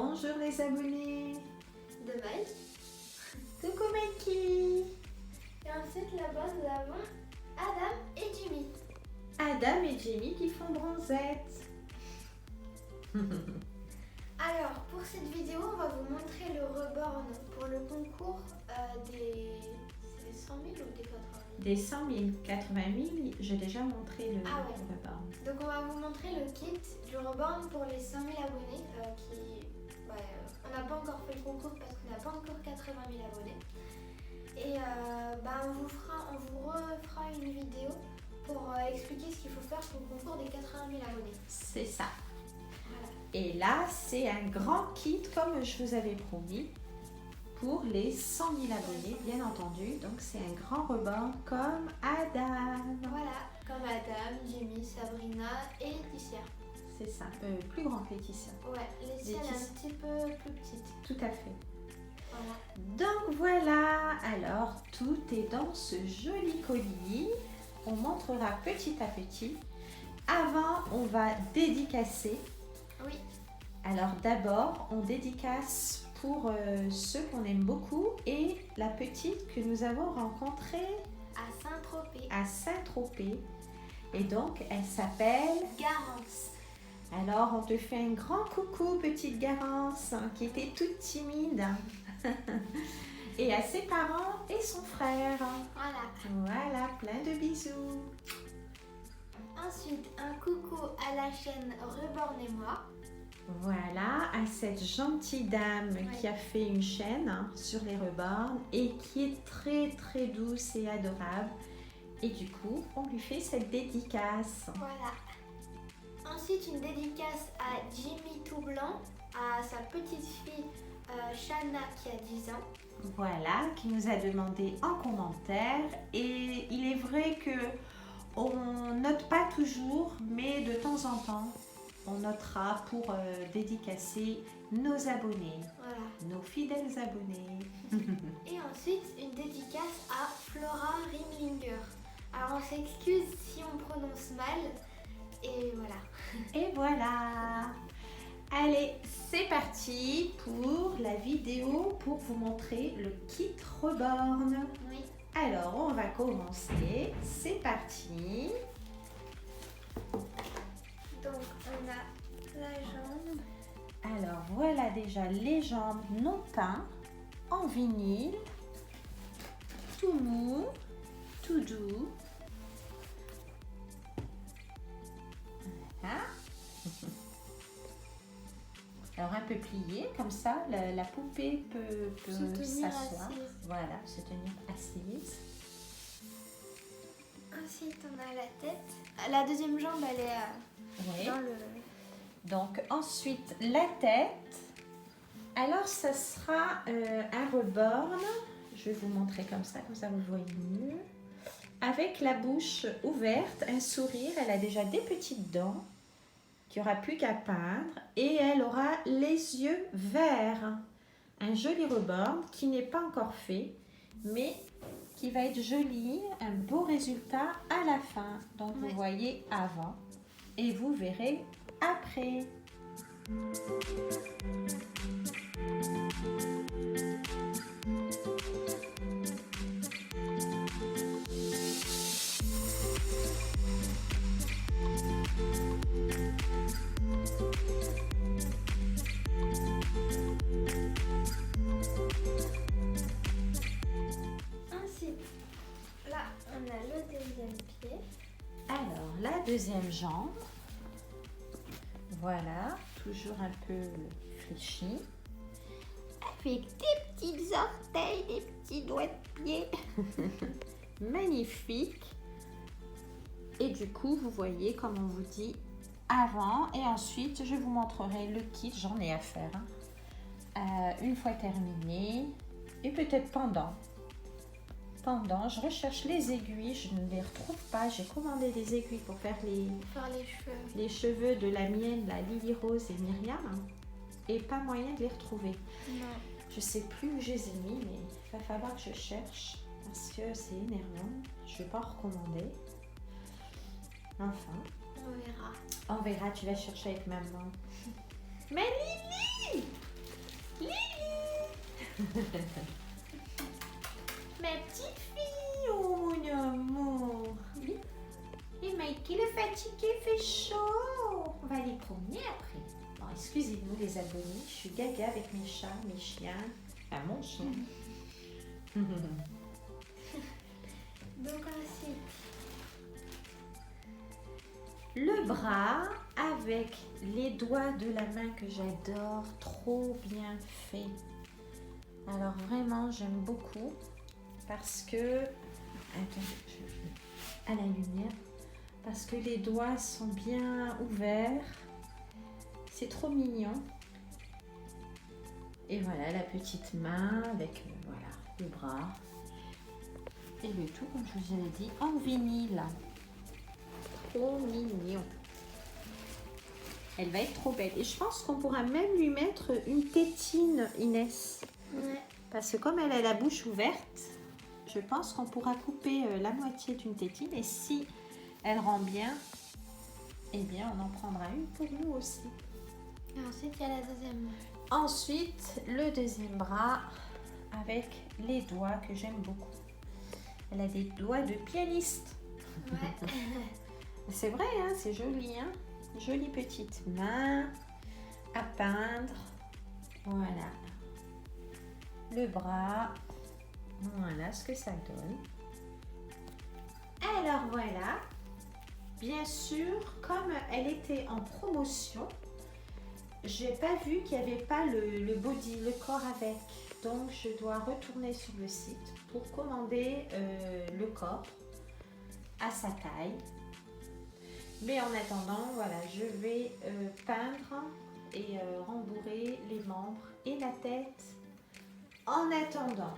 Bonjour les abonnés. De Maï. Coucou Mikey. Et ensuite là-bas nous avons Adam et Jimmy. Adam et Jimmy qui font bronzette. Alors pour cette vidéo on va vous montrer le reborn pour le concours des 100 000 ou des 80 000 Des 100 000, 80 000, j'ai déjà montré le reborn. Donc on va vous montrer le kit du reborn pour les 100 000 abonnés on n'a pas encore fait le concours parce qu'on n'a pas encore 80 000 abonnés. Et on vous refera une vidéo pour expliquer ce qu'il faut faire pour le concours des 80 000 abonnés. C'est ça. Voilà. Et là, c'est un grand kit comme je vous avais promis pour les 100 000 abonnés, bien entendu. Donc c'est un grand reborn comme Adam. Voilà, comme Adam, Jimmy, Sabrina et Laetitia. C'est ça, plus grand que Laetitia. Ouais, Laetitia elle est un petit peu plus petite. Tout à fait. Voilà. Donc voilà, alors tout est dans ce joli colis. On montrera petit à petit. Avant, on va dédicacer. Oui. Alors d'abord, on dédicace pour ceux qu'on aime beaucoup et la petite que nous avons rencontrée À Saint-Tropez. à Saint-Tropez. Et donc, elle s'appelle Garance. Alors, on te fait un grand coucou, petite Garance, qui était toute timide. Et à ses parents et son frère. Voilà. Voilà, plein de bisous. Ensuite, un coucou à la chaîne Reborn et moi. Voilà, à cette gentille dame qui a fait une chaîne sur les reborns et qui est très très douce et adorable. Et du coup, on lui fait cette dédicace. Voilà. Ensuite, une dédicace à Jimmy tout blanc, à sa petite fille Shana qui a 10 ans. Voilà, qui nous a demandé en commentaire. Et il est vrai que on note pas toujours, mais de temps en temps, on notera pour dédicacer nos abonnés, Voilà. nos fidèles abonnés. Et ensuite, une dédicace à Flora Rimlinger. Alors, on s'excuse si on prononce mal. Et voilà. Et voilà. Allez, c'est parti pour la vidéo pour vous montrer le kit reborn. Oui. Alors, on va commencer. C'est parti. Donc, on a la jambe. Alors, voilà déjà les jambes non peintes en vinyle. Tout mou, tout doux. Voilà. Alors un peu plié, comme ça, la poupée peut s'asseoir. Voilà, se tenir assise. Ensuite, on a la tête. La deuxième jambe, elle est dans le... Donc ensuite, la tête. Alors, ça sera un reborn. Je vais vous montrer comme ça vous voyez mieux. Avec la bouche ouverte, un sourire. Elle a déjà des petites dents qu'il n'y aura plus qu'à peindre. Et elle aura les yeux verts. Un joli reborn qui n'est pas encore fait, mais qui va être joli. Un beau résultat à la fin. Donc, vous voyez avant et vous verrez après. Ensuite, là, on a le deuxième pied. Alors, la deuxième jambe. Voilà, toujours un peu fléchi. Avec des petits orteils, des petits doigts de pied. Magnifique. Et du coup, vous voyez, comme on vous dit, avant. Et ensuite, je vous montrerai le kit. J'en ai à faire. Une fois terminé. Et peut-être pendant. Je recherche les aiguilles, je ne les retrouve pas. J'ai commandé des aiguilles pour faire les cheveux de la mienne, la Lily Rose et Myriam, et pas moyen de les retrouver. Non. Je sais plus où je les ai mis, mais il va falloir que je cherche parce que c'est énervant. Je ne vais pas en recommander. Enfin. On verra. On verra, tu vas chercher avec maman. Mais Lily! Ma petite fille, oh mon amour. Oui. Et Mike, il est fatigué, il fait chaud. On va aller promener après. Bon, excusez-nous les abonnés, je suis gaga avec mes chats, mes chiens. Enfin, mon chien. Donc ensuite, Le bras avec les doigts de la main que j'adore, trop bien fait. Alors vraiment, j'aime beaucoup parce que, à la lumière, parce que les doigts sont bien ouverts. C'est trop mignon. Et voilà la petite main avec voilà, le bras. Et le tout, comme je vous avais dit, en vinyle. Trop mignon. Elle va être trop belle. Et je pense qu'on pourra même lui mettre une tétine, Inès. ouais. Parce que comme elle a la bouche ouverte, je pense qu'on pourra couper la moitié d'une tétine. Et si elle rend bien, eh bien, on en prendra une pour nous aussi. Et ensuite, il y a la deuxième. Ensuite, le deuxième bras avec les doigts que j'aime beaucoup. Elle a des doigts de pianiste. Ouais. C'est vrai, hein, c'est joli. Hein, jolie petite main à peindre. Voilà. Le bras. Voilà ce que ça donne. Alors voilà. Bien sûr, comme elle était en promotion, j'ai pas vu qu'il n'y avait pas le body, le corps avec. Donc je dois retourner sur le site pour commander le corps à sa taille. Mais en attendant, voilà, je vais peindre et rembourrer les membres et la tête en attendant.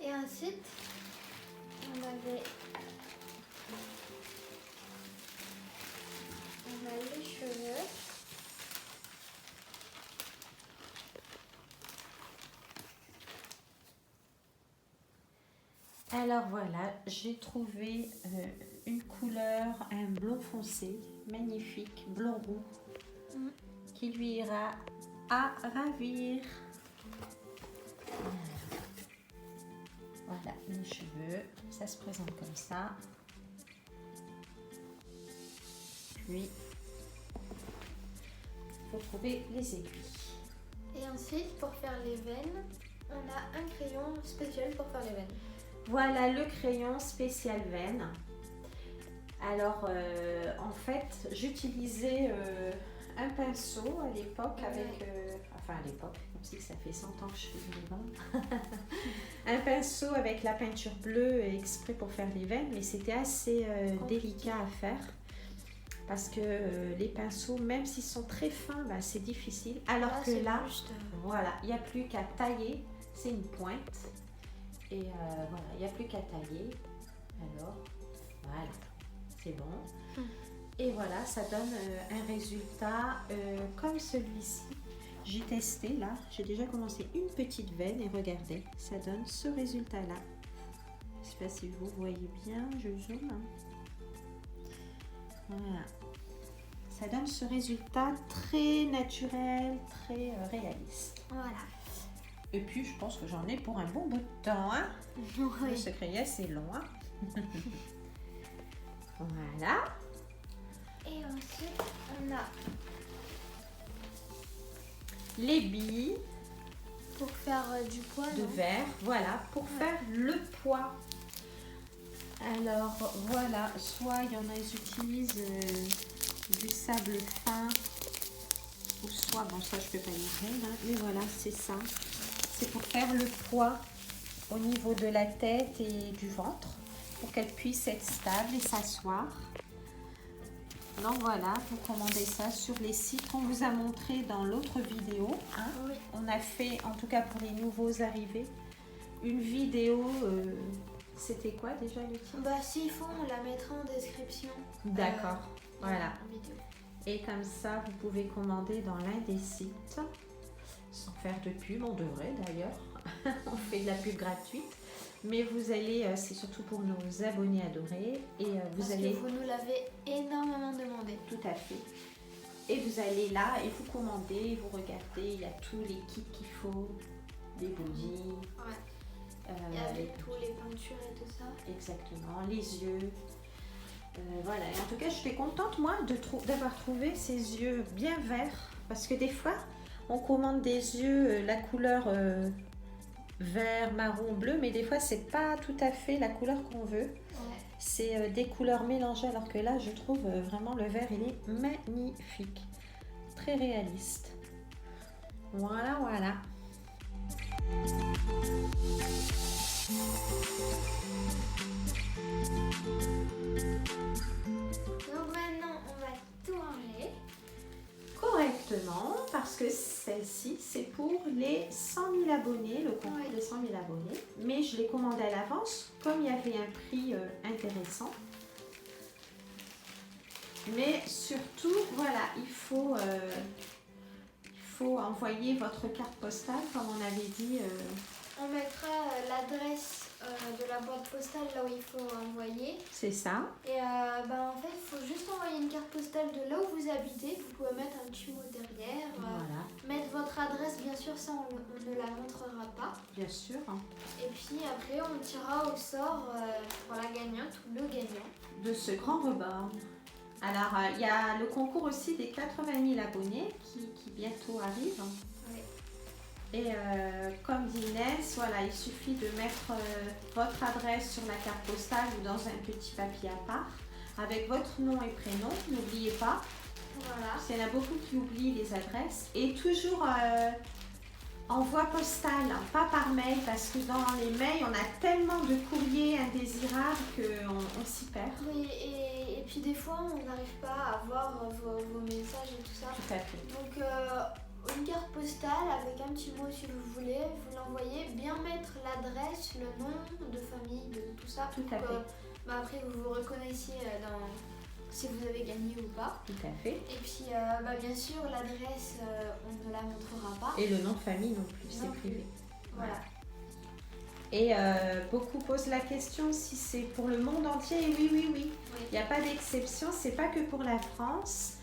Et ensuite, on a les cheveux. Alors voilà, j'ai trouvé une couleur, un blond foncé, magnifique, blond roux, qui lui ira à ravir. Voilà les cheveux, ça se présente comme ça. Puis, il faut trouver les aiguilles. Et ensuite, pour faire les veines, on a un crayon spécial pour faire les veines. Voilà le crayon spécial veine. Alors, en fait, j'utilisais un pinceau à l'époque avec... enfin, à l'époque, comme si ça fait 100 ans que je fais des veines. Un pinceau avec la peinture bleue exprès pour faire les veines, mais c'était assez délicat à faire. Parce que les pinceaux, même s'ils sont très fins, ben, c'est difficile. Alors que là, juste, voilà, il n'y a plus qu'à tailler. C'est une pointe. Et voilà, il n'y a plus qu'à tailler. Alors, voilà, c'est bon. Et voilà, ça donne un résultat comme celui-ci. J'ai testé là, j'ai déjà commencé une petite veine et regardez, ça donne ce résultat-là. Je ne sais pas si vous voyez bien, je zoome. Voilà. Ça donne ce résultat très naturel, très réaliste. Voilà. Et puis, je pense que j'en ai pour un bon bout de temps. Hein. Le secret est assez long. Hein. Voilà. Et ensuite, on a Les billes pour faire du poids de verre. Voilà, pour faire le poids. Alors, voilà. Soit il y en a, ils utilisent du sable fin. Ou soit, bon, ça, je peux pas livrer. Hein, mais voilà, c'est ça. C'est pour faire le poids au niveau de la tête et du ventre. Pour qu'elle puisse être stable et s'asseoir. Donc voilà, vous commandez ça sur les sites qu'on vous a montré dans l'autre vidéo. Hein. Oui. On a fait, en tout cas pour les nouveaux arrivés, une vidéo. C'était quoi déjà le titre? Bah s'il faut, on la mettra en description. D'accord, voilà. En vidéo. Et comme ça, vous pouvez commander dans l'un des sites. Sans faire de pub, on devrait d'ailleurs. On fait de la pub gratuite. Mais vous allez, c'est surtout pour nos abonnés adorés. Et vous Parce allez... que vous nous l'avez énormément demandé. Tout à fait. Et vous allez là et vous commandez, vous regardez, il y a tous les kits qu'il faut, les bodys. Ouais. Il y a tous les peintures et tout ça. Exactement, les yeux. Voilà, et en tout cas, je suis contente, moi, d'avoir trouvé ces yeux bien verts. Parce que des fois, on commande des yeux, la couleur vert, marron, bleu, mais des fois, c'est pas tout à fait la couleur qu'on veut. Ouais. C'est des couleurs mélangées, alors que là, je trouve vraiment le vert, il est magnifique. Très réaliste. Voilà, voilà. Donc maintenant, on va tout ranger. Correctement, parce que celle-ci, c'est pour les 100 000 abonnés, le concours Oui. des 100 000 abonnés. Mais je l'ai commandé à l'avance, comme il y avait un prix intéressant. Mais surtout, voilà, il faut envoyer votre carte postale, comme on avait dit. On mettra l'adresse de la boîte postale là où il faut envoyer. C'est ça. Et en fait, il faut juste envoyer une carte postale de là où vous habitez. Vous pouvez mettre un petit mot derrière. Voilà, Mettre votre adresse, bien sûr, ça on ne la montrera pas. bien sûr. Et puis après, on tirera au sort pour la gagnante ou le gagnant. De ce grand rebord. Alors, il y a le concours aussi des 80 000 abonnés qui bientôt arrive. Oui. Et comme dit Inès, voilà, il suffit de mettre votre adresse sur la carte postale ou dans un petit papier à part avec votre nom et prénom. N'oubliez pas, Voilà. parce qu'il y en a beaucoup qui oublient les adresses. Et toujours en voie postale, hein, pas par mail, parce que dans les mails, on a tellement de courriers indésirables qu'on s'y perd. Oui, et puis des fois, on n'arrive pas à voir vos messages et tout ça. Tout à fait. Donc, une carte postale avec un petit mot si vous voulez, vous l'envoyez, bien mettre l'adresse, le nom de famille, de tout ça. Tout à pour fait. que, après, vous vous reconnaissiez si vous avez gagné ou pas. Tout à fait. Et puis, bien sûr, l'adresse, on ne la montrera pas. Et le nom de famille non plus, c'est Non privé. Voilà. Et beaucoup posent la question si c'est pour le monde entier. Et oui, oui, oui. Oui. Il n'y a pas d'exception, c'est pas que pour la France.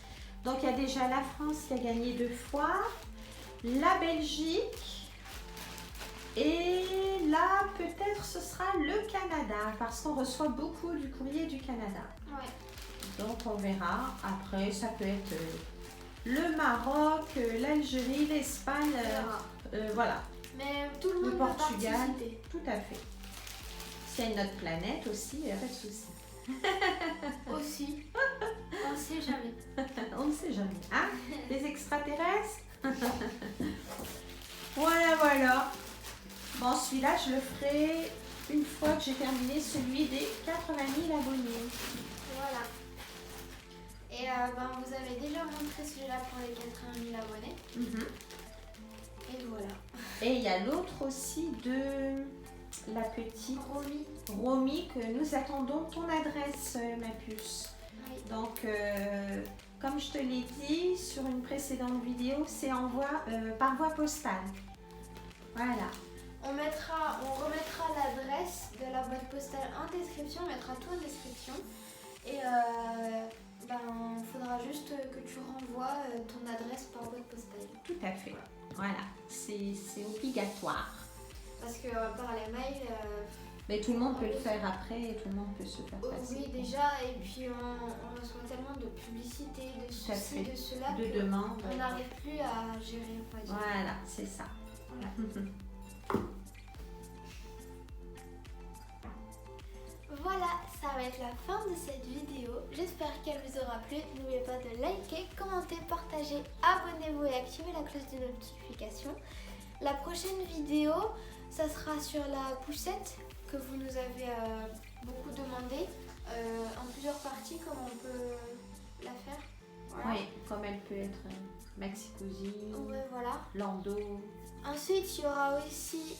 Donc il y a déjà la France qui a gagné 2 fois, la Belgique et là peut-être ce sera le Canada parce qu'on reçoit beaucoup du courrier du Canada. Ouais. Donc on verra. Après ça peut être le Maroc, l'Algérie, l'Espagne, voilà, Mais tout le le monde peut Portugal. participer. Tout à fait. S'il y a une autre planète aussi, il n'y a pas de souci. Aussi. On ne sait jamais. On ne sait jamais. Hein? Les extraterrestres? Voilà, voilà. Bon, celui-là, je le ferai une fois que j'ai terminé celui des 80 000 abonnés. Voilà. Et vous avez déjà montré celui-là pour les 80 000 abonnés. Mhm. Et voilà. Et il y a l'autre aussi de la petite Romy. Romy que nous attendons ton adresse, ma puce. Oui. Donc, comme je te l'ai dit sur une précédente vidéo, c'est par voie postale. Voilà. On remettra l'adresse de la boîte postale en description, on mettra tout en description. Et faudra juste que tu renvoies ton adresse par boîte postale. Tout à fait. Voilà. C'est obligatoire. Parce que par les mails, Mais tout le monde peut le faire après et tout le monde peut se faire passer. oui déjà, et puis on reçoit tellement de publicité, de Tout à ceci, fait. de cela, De que demande. on n'arrive plus à gérer. on va dire. Voilà, c'est ça. Voilà. Voilà, ça va être la fin de cette vidéo. J'espère qu'elle vous aura plu. N'oubliez pas de liker, commenter, partager, abonnez-vous et activez la cloche de notification. La prochaine vidéo, ça sera sur la poussette que vous nous avez beaucoup demandé. En plusieurs parties, comment on peut la faire. Voilà. Oui, comme elle peut être maxi cousine, Ouais, voilà. landau. Ensuite, il y aura aussi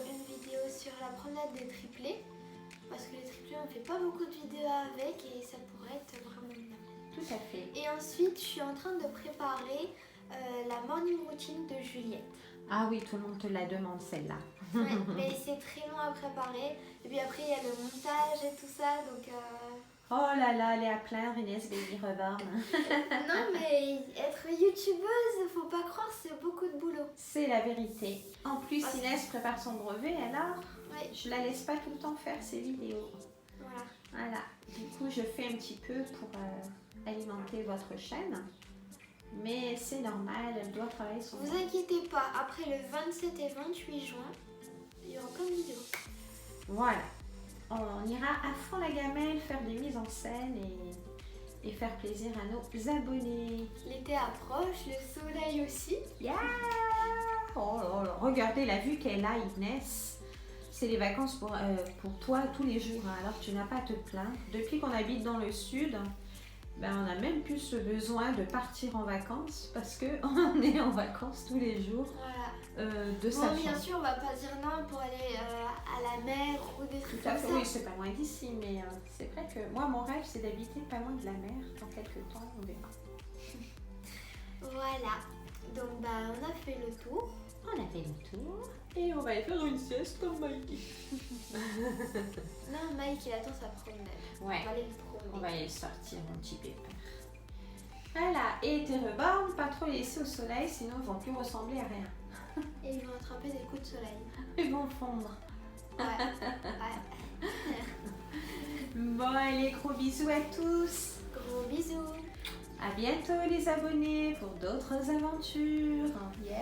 une vidéo sur la promenade des triplés. Parce que les triplés, on fait pas beaucoup de vidéos avec et ça pourrait être vraiment bien. Tout à fait. Et ensuite, je suis en train de préparer la morning routine de Juliette. Ah oui, tout le monde te la demande celle-là. Ouais, mais c'est très long à préparer. Et puis après, il y a le montage et tout ça. Donc Oh là là, elle est à plaindre, Inès Baby Reborn. Non, mais être youtubeuse, faut pas croire, c'est beaucoup de boulot. C'est la vérité. En plus, Ah, Inès prépare son brevet, alors Ouais, je la laisse pas tout le temps faire ses vidéos. voilà. Voilà. Du coup, je fais un petit peu pour alimenter votre chaîne. Mais c'est normal, elle doit travailler son Vous inquiétez pas, après le 27 et 28 juin, il y aura plein de vidéos. Voilà. On ira à fond la gamelle faire des mises en scène et faire plaisir à nos abonnés. L'été approche, le soleil aussi. Yeah! Oh là là, regardez la vue qu'elle a, Inès. C'est les vacances pour toi tous les jours, hein, alors tu n'as pas à te plaindre. Depuis qu'on habite dans le sud, ben, on a même plus ce besoin de partir en vacances parce qu'on est en vacances tous les jours Voilà. de sa Bon, bien chambre. sûr, on va pas dire non pour aller à la mer ou des trucs Tout à comme fait, ça. oui, c'est pas loin d'ici, mais c'est vrai que moi, mon rêve, c'est d'habiter pas loin de la mer. Dans quelques temps, on verra. Voilà. Donc, bah, on a fait le tour. On a fait le tour et on va aller faire une sieste comme Mikey. Non, Mike, il attend sa promenade. Ouais, On va aller le promener. on va aller sortir, mon petit pépère. Voilà, et tes rebords, pas trop les laisser au soleil, sinon ils vont plus ressembler à rien. Et ils vont attraper des coups de soleil. Ils vont fondre. Ouais. Ouais. Bon, allez, gros bisous à tous. Gros bisous. À bientôt les abonnés pour d'autres aventures. Yeah.